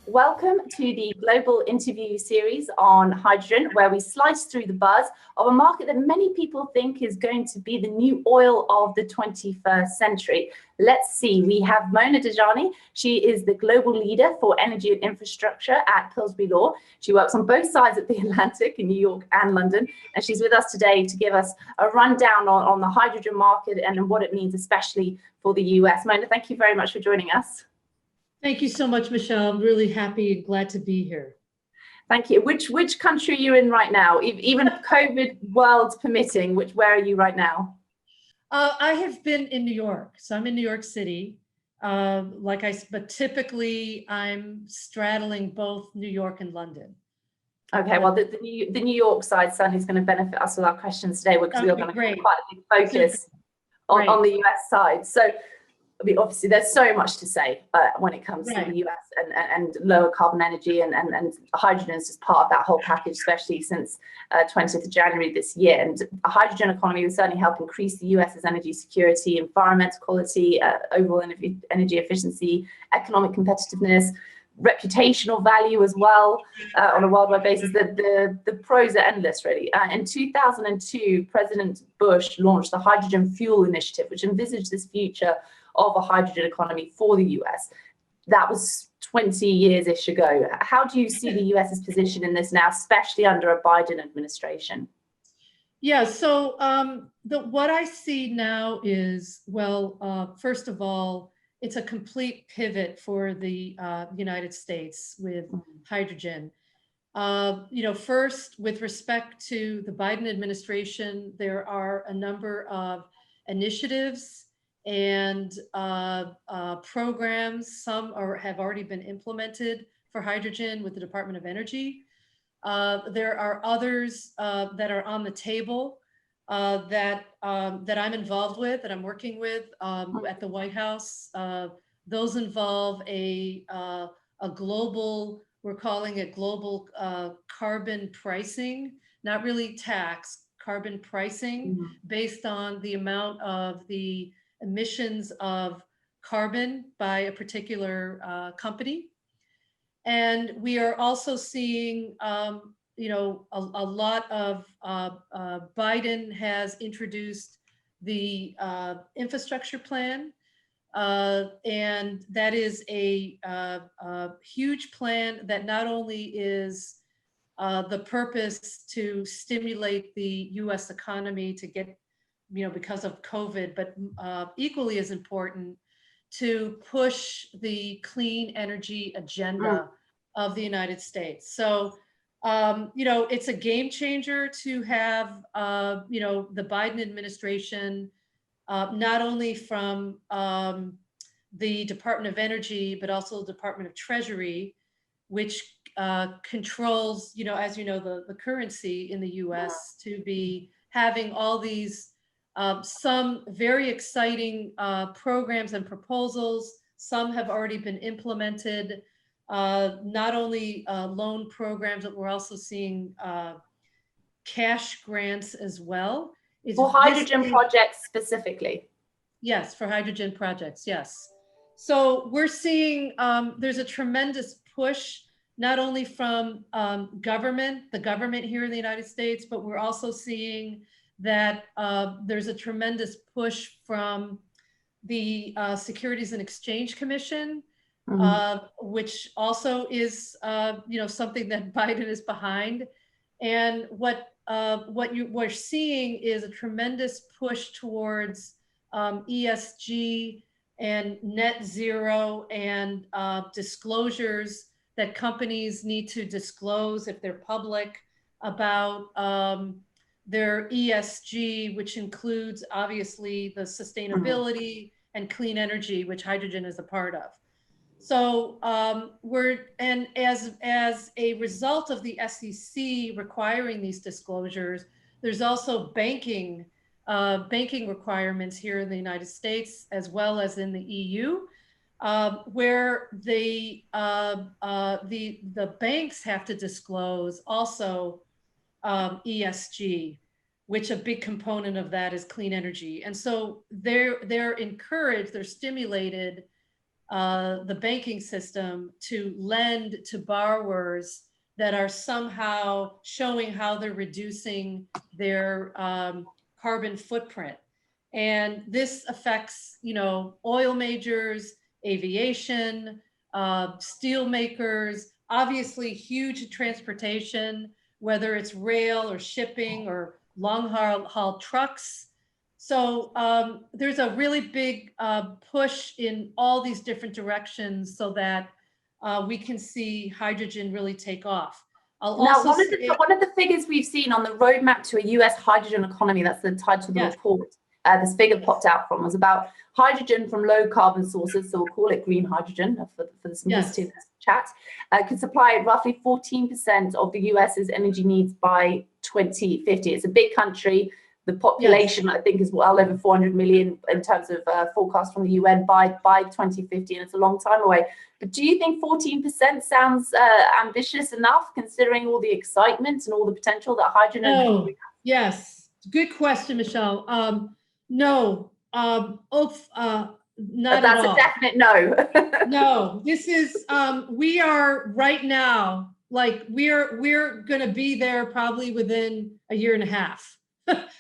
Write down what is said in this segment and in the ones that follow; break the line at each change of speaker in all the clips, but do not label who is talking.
Welcome to the global interview series on hydrogen, where we slice through the buzz of a market that many people think is going to be the new oil of the 21st century. Let's see, we have Mona Dajani. She is the global leader for energy and infrastructure at 𝗕𝗓𝗏. She works on both sides of the Atlantic in New York and London, and she's with us today to give us a rundown on the hydrogen market and what it means, especially for the US. Mona, thank you very much for joining us.
Thank you so much, Michelle. I'm really happy and glad to be here.
Thank you. Which country are you in right now? Even COVID world permitting, where are you right now?
I have been in New York. So I'm in New York City. But typically I'm straddling both New York and London.
Okay, well, the New York side certainly is going to benefit us with our questions today, because we're going to have quite a big focus on the US side. So, I mean, obviously, there's so much to say when it comes to the US and lower carbon energy, and hydrogen is just part of that whole package, especially since 20th of January this year. And a hydrogen economy will certainly help increase the US's energy security, environmental quality, overall energy efficiency, economic competitiveness, reputational value as well on a worldwide basis. The pros are endless, really. In 2002, President Bush launched the Hydrogen Fuel Initiative, which envisaged this future of a hydrogen economy for the US. That was 20 years-ish ago. How do you see the US's position in this now, especially under a Biden administration?
Yeah, so what I see now is, first of all, it's a complete pivot for the United States with hydrogen. First, with respect to the Biden administration, there are a number of initiatives and programs. Some have already been implemented for hydrogen with the Department of Energy. There are others that are on the table that I'm involved with, that I'm working with at the White House. Those involve a global, we're calling it global carbon pricing, not really tax, carbon pricing based on the amount of the emissions of carbon by a particular company. And we are also seeing, a lot of, Biden has introduced the infrastructure plan. And that is a huge plan that not only is the purpose to stimulate the US economy to get, because of COVID, but equally as important, to push the clean energy agenda of the United States. So, it's a game changer to have, the Biden administration, not only from the Department of Energy, but also the Department of Treasury, which controls, as you know, the currency in the US, to be having all these some very exciting programs and proposals. Some have already been implemented, not only loan programs, but we're also seeing cash grants as well.
For hydrogen projects specifically?
Yes, for hydrogen projects, yes. So we're seeing there's a tremendous push, not only from the government here in the United States, but we're also seeing that there's a tremendous push from the Securities and Exchange Commission, which also is something that Biden is behind. And what we're seeing is a tremendous push towards ESG and net zero and disclosures that companies need to disclose if they're public about their ESG, which includes obviously the sustainability and clean energy, which hydrogen is a part of. So as a result of the SEC requiring these disclosures, there's also banking requirements here in the United States as well as in the EU, where the banks have to disclose also ESG. which a big component of that is clean energy. And so they're encouraged, they're stimulated, the banking system to lend to borrowers that are somehow showing how they're reducing their carbon footprint. And this affects, oil majors, aviation, steel makers, obviously huge transportation, whether it's rail or shipping or long haul trucks. So there's a really big push in all these different directions so that we can see hydrogen really take off.
One of the figures we've seen on the roadmap to a US hydrogen economy, that's the title of the report, this figure popped out from, was about hydrogen from low carbon sources, so we'll call it green hydrogen for the simplicity of this chat, could supply roughly 14% of the US's energy needs by 2050. It's a big country. The population, I think, is well over 400 million in terms of forecast from the UN by 2050, and it's a long time away. But do you think 14% sounds ambitious enough, considering all the excitement and all the potential that hydrogen has?
Yes, good question, Michelle. No, not
that's
at all.
A definite no.
No, this is we are right now, like we're gonna be there probably within a year and a half.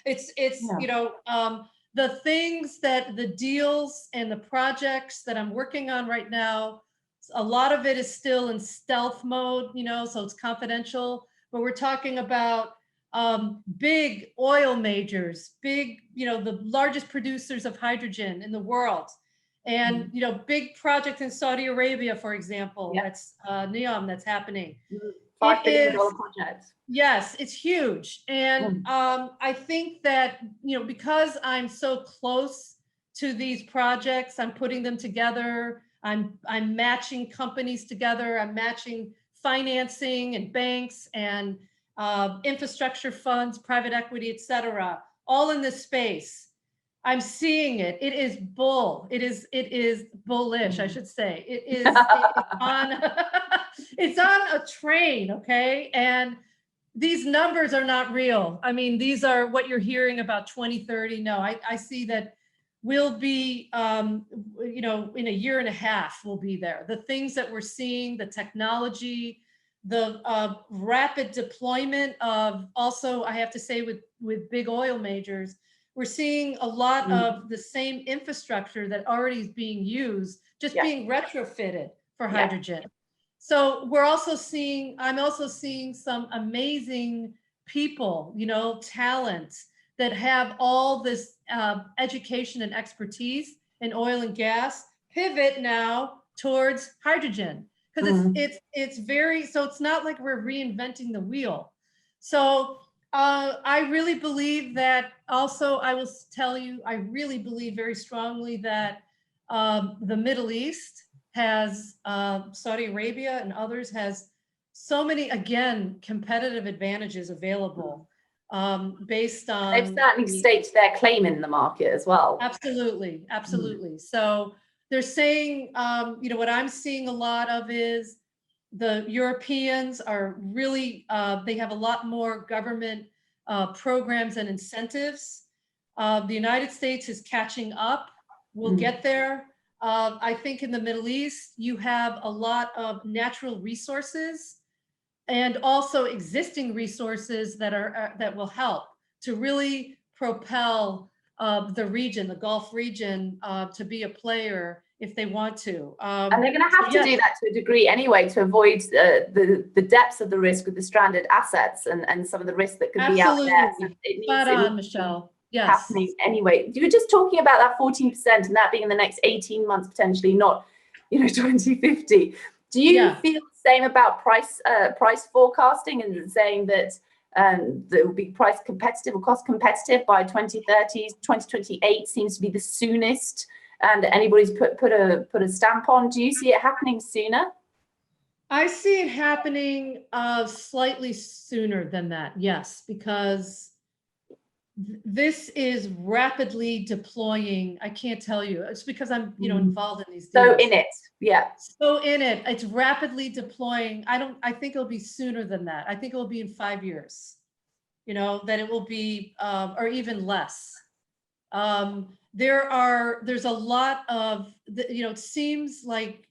It's the things that the deals and the projects that I'm working on right now, a lot of it is still in stealth mode, so it's confidential, but we're talking about big oil majors, big, the largest producers of hydrogen in the world. And, big project in Saudi Arabia, for example, that's NEOM that's happening.
$5 billion project.
Yes, it's huge. And I think that, because I'm so close to these projects, I'm putting them together. I'm matching companies together. I'm matching financing and banks and infrastructure funds, private equity, et cetera, all in this space. I'm seeing it. It is bullish, I should say. It's on a train, okay? And these numbers are not real. I mean, these are what you're hearing about 2030. No, I see that we'll be, in a year and a half, we'll be there. The things that we're seeing, the technology, the rapid deployment of, also, I have to say, with big oil majors, we're seeing a lot of the same infrastructure that already is being used, just being retrofitted for hydrogen. So I'm also seeing some amazing people, talent that have all this education and expertise in oil and gas, pivot now towards hydrogen. Because it's very, so it's not like we're reinventing the wheel. So I really believe that, also, I will tell you, I really believe very strongly that the Middle East has, Saudi Arabia and others, has so many, again, competitive advantages available based on—
They've certainly staked their claim in the market as well.
Absolutely, absolutely. So they're saying, what I'm seeing a lot of is the Europeans are really, they have a lot more government programs and incentives. The United States is catching up. We'll get there. I think in the Middle East, you have a lot of natural resources and also existing resources that will help to really propel the region, the Gulf region, to be a player if they want to.
And they're going to have to do that to a degree anyway, to avoid the depths of the risk with the stranded assets and some of the risks that could be out there. So
Spot on, Michelle. Yes.
Happening anyway. You were just talking about that 14% and that being in the next 18 months potentially, not 2050. Do you feel the same about price forecasting and saying that that will be price competitive or cost competitive by 2030? 2028 seems to be the soonest, and anybody's put a stamp on. Do you see it happening sooner?
I see it happening slightly sooner than that, yes, because this is rapidly deploying. I can't tell you. It's because I'm, involved in these deals.
So in it, So
in it, it's rapidly deploying. I think it'll be sooner than that. I think it'll be in 5 years. that it will be, or even less. There's a lot of, it seems like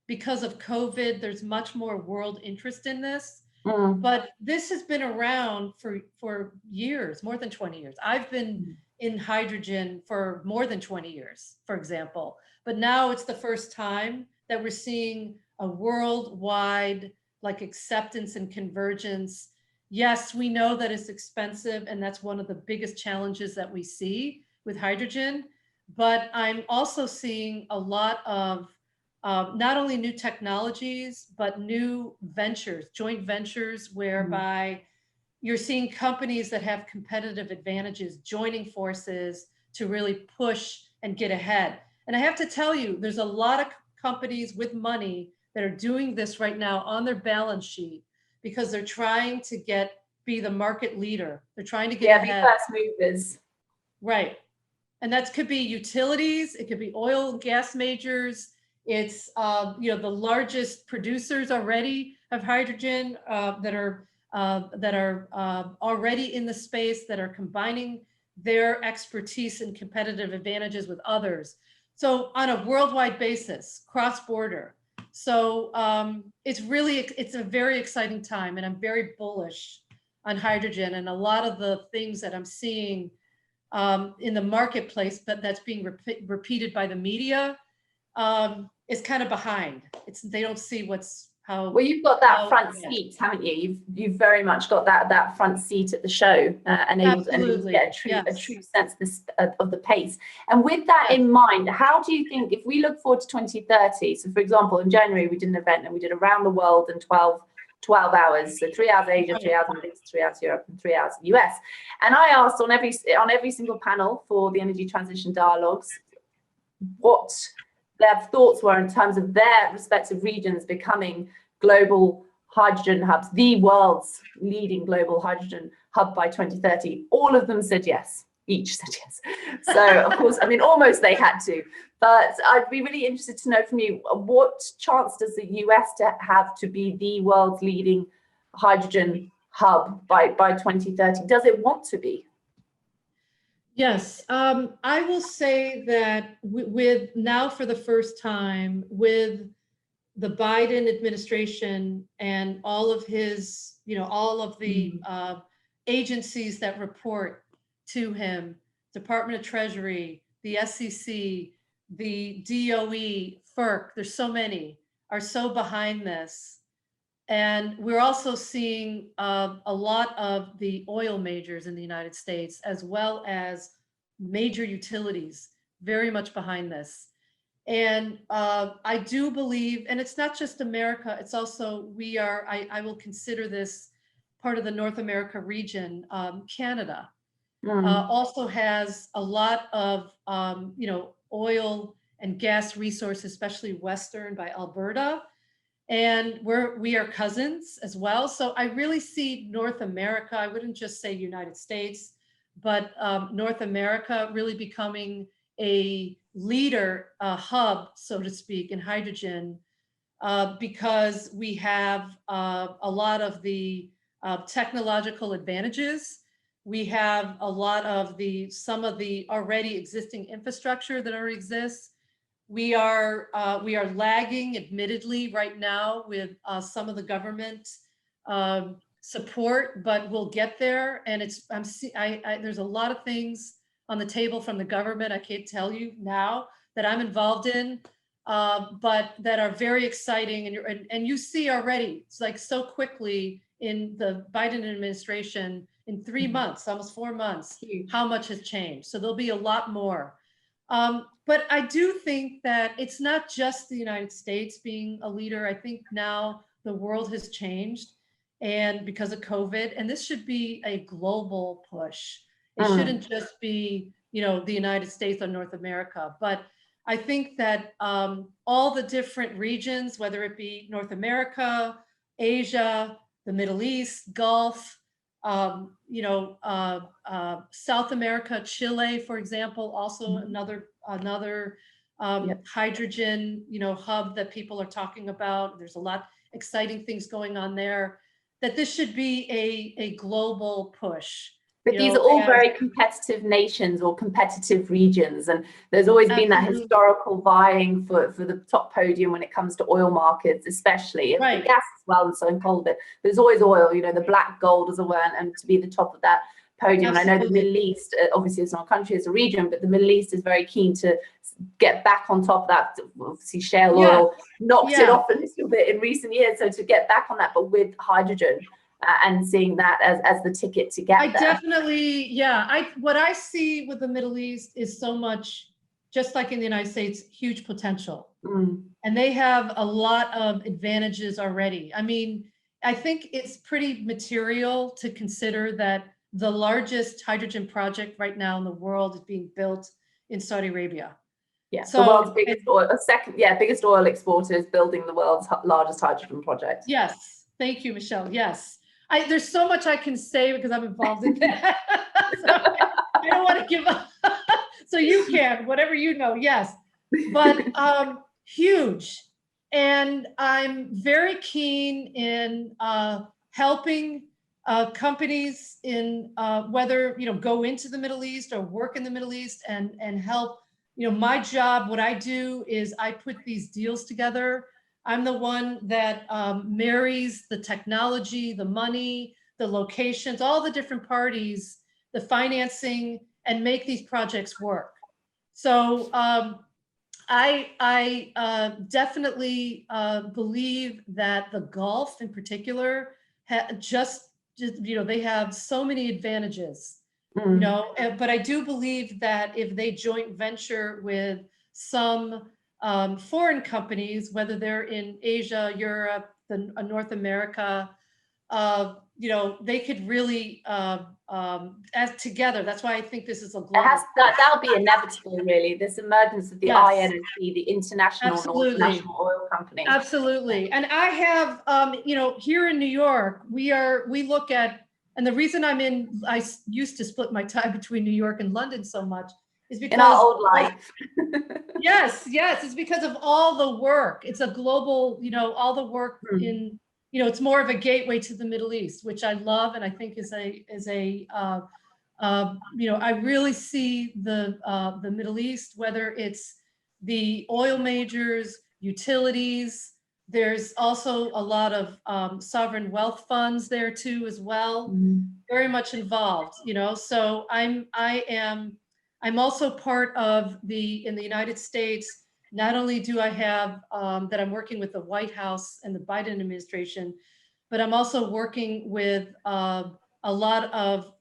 because of COVID, there's much more world interest in this. But this has been around for years, more than 20 years. I've been in hydrogen for more than 20 years, for example. But now it's the first time that we're seeing a worldwide acceptance and convergence. Yes, we know that it's expensive, and that's one of the biggest challenges that we see with hydrogen. But I'm also seeing a lot of not only new technologies, but new ventures, joint ventures, whereby you're seeing companies that have competitive advantages joining forces to really push and get ahead. And I have to tell you, there's a lot of companies with money that are doing this right now on their balance sheet because they're trying to be the market leader. They're trying to get ahead.
Be first movers.
Right. And that could be utilities. It could be oil and gas majors. It's, the largest producers already of hydrogen that are already in the space, that are combining their expertise and competitive advantages with others. So on a worldwide basis, cross-border. So it's a very exciting time, and I'm very bullish on hydrogen, and a lot of the things that I'm seeing in the marketplace that's being repeated by the media is kind of behind. They don't see how.
Well, you've got that front seat, haven't you? You've very much got that front seat at the show, and able to get a true sense of the pace. And with that in mind, how do you think, if we look forward to 2030? So, for example, in January we did an event and we did around the world in 12 hours, so 3 hours Asia, 3 hours Middle East, 3 hours Europe, and 3 hours US. And I asked on every single panel for the Energy Transition Dialogues what their thoughts were in terms of their respective regions becoming global hydrogen hubs, the world's leading global hydrogen hub by 2030. All of them said yes. Each said yes. So, of course, I mean, almost they had to. But I'd be really interested to know from you, what chance does the US have to be the world's leading hydrogen hub by 2030? Does it want to be?
Yes, I will say that with now, for the first time, with the Biden administration and all of his, all of the agencies that report to him, Department of Treasury, the SEC, the DOE, FERC, there's so many, are so behind this. And we're also seeing a lot of the oil majors in the United States, as well as major utilities, very much behind this. And I do believe, and it's not just America, it's also, I will consider this part of the North America region. Canada also has a lot of, oil and gas resources, especially Western by Alberta. And we are cousins as well. So I really see North America, I wouldn't just say United States, but North America really becoming a leader, hub, so to speak, in hydrogen, because we have a lot of the technological advantages. We have a lot of some of the already existing infrastructure that already exists. We are lagging, admittedly, right now with some of the government support, but we'll get there. And there's a lot of things on the table from the government, I can't tell you now, that I'm involved in, but that are very exciting. And you see already, it's like so quickly in the Biden administration, in 3 months, almost 4 months, how much has changed. So there'll be a lot more. But I do think that it's not just the United States being a leader. I think now the world has changed, and because of COVID, and this should be a global push. It shouldn't just be, the United States or North America. But I think that all the different regions, whether it be North America, Asia, the Middle East, Gulf, South America, Chile, for example, also another hydrogen, hub that people are talking about. There's a lot exciting things going on there. that this should be a global push.
But these are all very competitive nations or competitive regions, and there's always been that historical vying for the top podium when it comes to oil markets, especially, and the gas as well, and so on coal. But there's always oil, you know, the black gold as it were, and to be the top of that podium. And I know the Middle East, obviously it's not a country, it's a region, but the Middle East is very keen to get back on top of that. Obviously shale oil knocked it off a little bit in recent years, so to get back on that, but with hydrogen. And seeing that as the ticket to get there.
Definitely, what I see with the Middle East is so much, just like in the United States, huge potential. And they have a lot of advantages already. I mean, I think it's pretty material to consider that the largest hydrogen project right now in the world is being built in Saudi Arabia.
Yeah, so the world's biggest oil, biggest oil exporter is building the world's largest hydrogen project.
Yes, thank you, Michelle. Yes. There's so much I can say because I'm involved in that. So I don't want to give up. So you can, whatever you know, yes. But huge. And I'm very keen in helping companies in whether, you know, go into the Middle East or work in the Middle East and help. You know, my job, what I do is I put these deals together. I'm the one that marries the technology, the money, the locations, all the different parties, the financing, and make these projects work. So I definitely believe that the Gulf in particular, just, you know, they have so many advantages, you know, but I do believe that if they joint venture with some foreign companies, whether they're in Asia, Europe, North America, you know, they could really as together. That's why I think this is a global.
That'll be inevitable, really. This emergence of the INOC, the International National Oil Company.
Absolutely, and I have, you know, here in New York, we look at, and the reason I used to split my time between New York and London so much is because
in our old life.
yes, it's because of all the work. It's a global, you know, all the work in, you know, it's more of a gateway to the Middle East, which I love, and I think is a you know, I really see the Middle East, whether it's the oil majors, utilities. There's also a lot of sovereign wealth funds there too, as well. Very much involved, you know. So I'm also part of in the United States. Not only do I have that I'm working with the White House and the Biden administration, but I'm also working with a lot of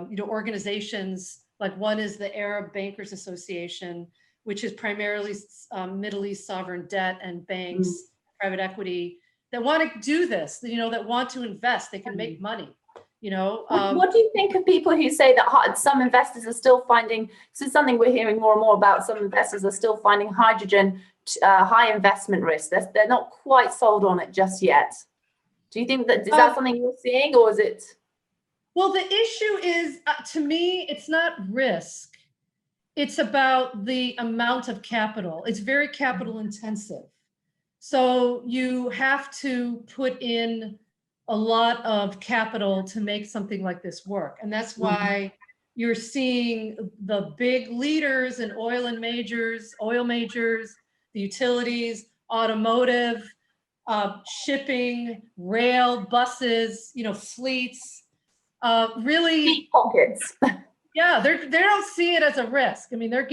you know, organizations. Like one is the Arab Bankers Association, which is primarily Middle East sovereign debt and banks, private equity that want to do this. You know, that want to invest. They can make money. You know,
what do you think of people who say that some investors are still finding, this is something we're hearing more and more about, some investors are still finding hydrogen high investment risk. They're not quite sold on it just yet. Do you think that, is that something you're seeing, or is it?
Well, the issue is, to me, it's not risk. It's about the amount of capital. It's very capital intensive. So you have to put in a lot of capital to make something like this work. And that's why you're seeing the big leaders in oil majors, the utilities, automotive, shipping, rail, buses, you know, fleets, really
deep pockets.
Yeah, they don't see it as a risk. I mean, they're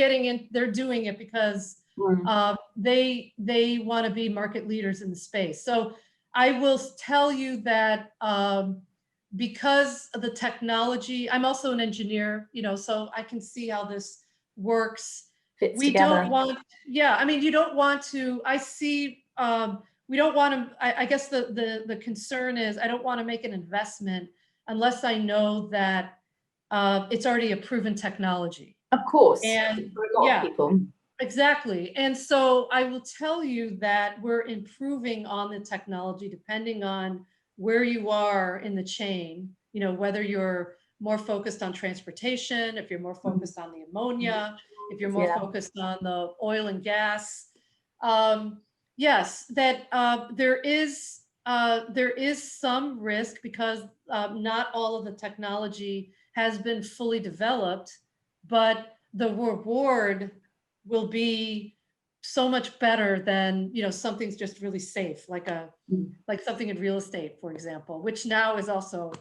doing it because they want to be market leaders in the space. So I will tell you that because of the technology, I'm also an engineer, you know, so I can see how this works. We don't want, I mean, you don't want to, I see, we don't want to, I guess the concern is I don't want to make an investment unless I know that it's already a proven technology.
Of course,
and
for a lot of people.
Exactly. And so I will tell you that we're improving on the technology depending on where you are in the chain, you know, whether you're more focused on transportation, if you're more focused on the ammonia, if you're more focused on the oil and gas. Yes, that there is there is some risk because not all of the technology has been fully developed, but the reward will be so much better than, you know, something's just really safe, like something in real estate, for example, which now is also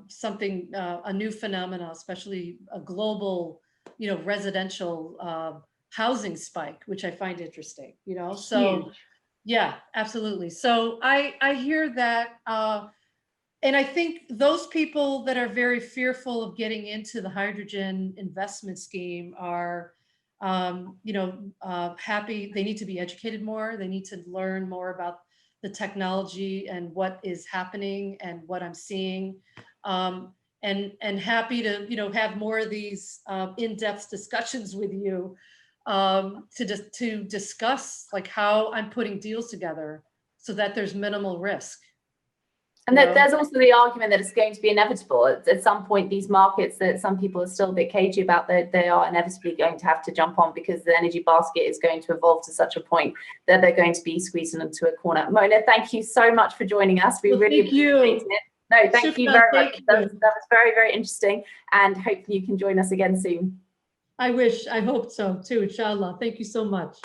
something, a new phenomenon, especially a global, you know, residential housing spike, which I find interesting, you know. So
Huge.
yeah, absolutely. So I hear that, and I think those people that are very fearful of getting into the hydrogen investment scheme are, you know, happy. They need to be educated more. They need to learn more about the technology and what is happening and what I'm seeing, and happy to, you know, have more of these in-depth discussions with you, to discuss like how I'm putting deals together so that there's minimal risk.
And there's also the argument that it's going to be inevitable. At some point, these markets that some people are still a bit cagey about, they are inevitably going to have to jump on, because the energy basket is going to evolve to such a point that they're going to be squeezing into a corner. Mona, thank you so much for joining us. We really appreciate it. No, thank you very much. That was very, very interesting. And hopefully you can join us again soon.
I wish, I hope so too, inshallah. Thank you so much.